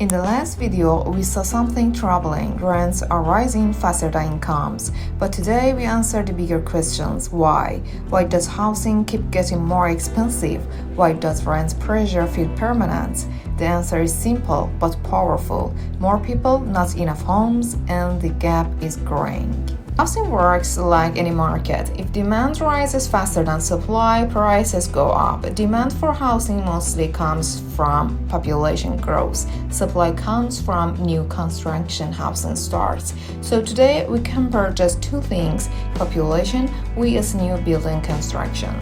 In the last video, we saw something troubling. Rents are rising faster than incomes. But today we answer the bigger questions. Why? Why does housing keep getting more expensive? Why does rent pressure feel permanent? The answer is simple but powerful. More people, not enough homes, and the gap is growing. Housing works like any market. If demand rises faster than supply, prices go up. Demand for housing mostly comes from population growth. Supply comes from new construction housing starts. So today we compare just two things: population with new building construction.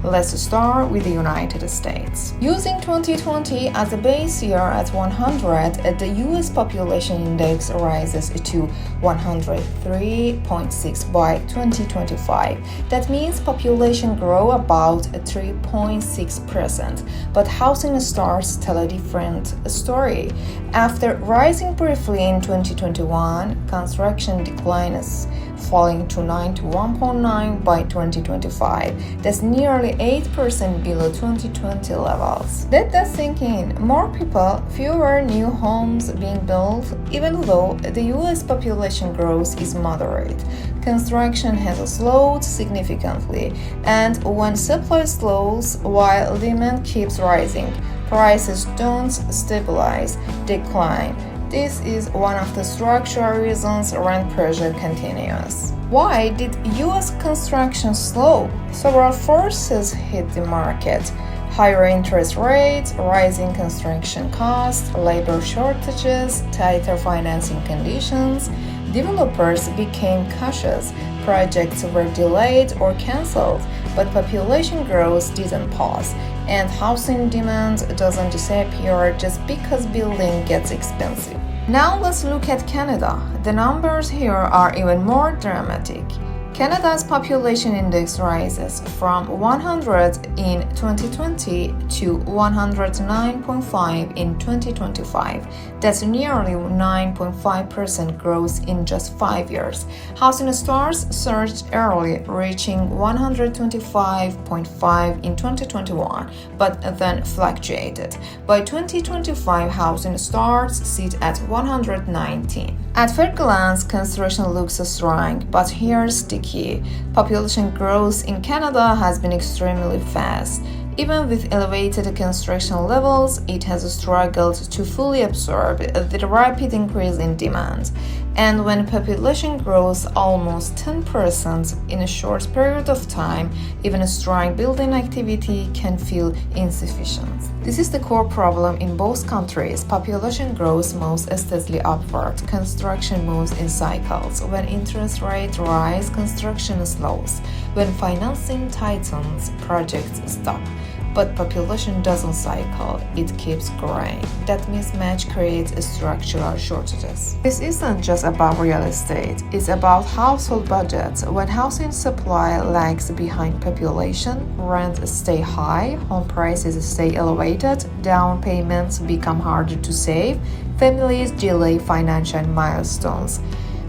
Let's start with the United States. Using 2020 as a base year at 100, the US population index rises to 103.6 by 2025. That means population grow about 3.6%. But housing starts tell a different story. After rising briefly in 2021, construction declines, falling to 91.9 by 2025. That's nearly 8% below 2020 levels. Let that sink in. More people, fewer new homes being built, even though the US population growth is moderate. Construction has slowed significantly, and when supply slows while demand keeps rising, prices don't stabilize, decline. This is one of the structural reasons rent pressure continues. Why did US construction slow? Several forces hit the market: higher interest rates, rising construction costs, labor shortages, tighter financing conditions. Developers became cautious, projects were delayed or cancelled, but population growth didn't pause, and housing demand doesn't disappear just because building gets expensive. Now let's look at Canada. The numbers here are even more dramatic. Canada's population index rises from 100 in 2020 to 109.5 in 2025. That's nearly 9.5% growth in just 5 years. Housing starts surged early, reaching 125.5 in 2021, but then fluctuated. By 2025, housing starts sit at 119. At first glance, construction looks strong, but here's the key. Population growth in Canada has been extremely fast. Even with elevated construction levels, it has struggled to fully absorb the rapid increase in demand. And when population grows almost 10% in a short period of time, even a strong building activity can feel insufficient. This is the core problem in both countries. Population growth moves steadily upward. Construction moves in cycles. When interest rates rise, construction slows. When financing tightens, projects stop. But population doesn't cycle, it keeps growing. That mismatch creates structural shortages. This isn't just about real estate, it's about household budgets. When housing supply lags behind population, rents stay high, home prices stay elevated, down payments become harder to save, families delay financial milestones.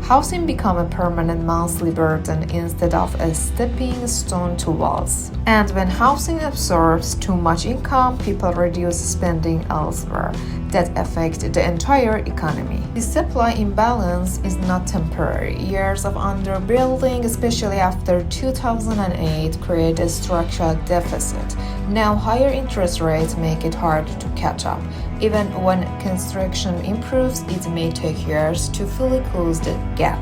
Housing becomes a permanent monthly burden instead of a stepping stone to wealth. And when housing absorbs too much income, people reduce spending elsewhere. That affects the entire economy. The supply imbalance is not temporary. Years of underbuilding, especially after 2008, create a structural deficit. Now higher interest rates make it harder to catch up. Even when construction improves, it may take years to fully close the gap,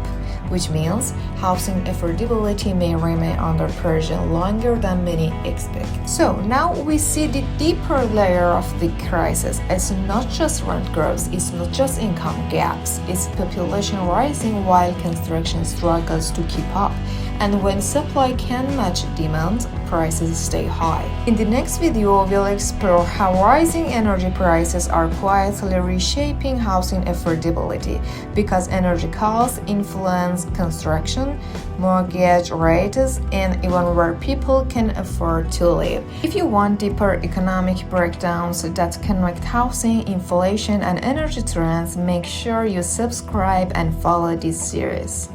which means housing affordability may remain under pressure longer than many expect. So now we see the deeper layer of the crisis. It's not just rent growth, it's not just income gaps, it's population rising while construction struggles to keep up. And when supply can match demand, prices stay high. In the next video, we'll explore how rising energy prices are quietly reshaping housing affordability, because energy costs influence construction, mortgage rates, and even where people can afford to live. If you want deeper economic breakdowns that connect housing, inflation, and energy trends, make sure you subscribe and follow this series.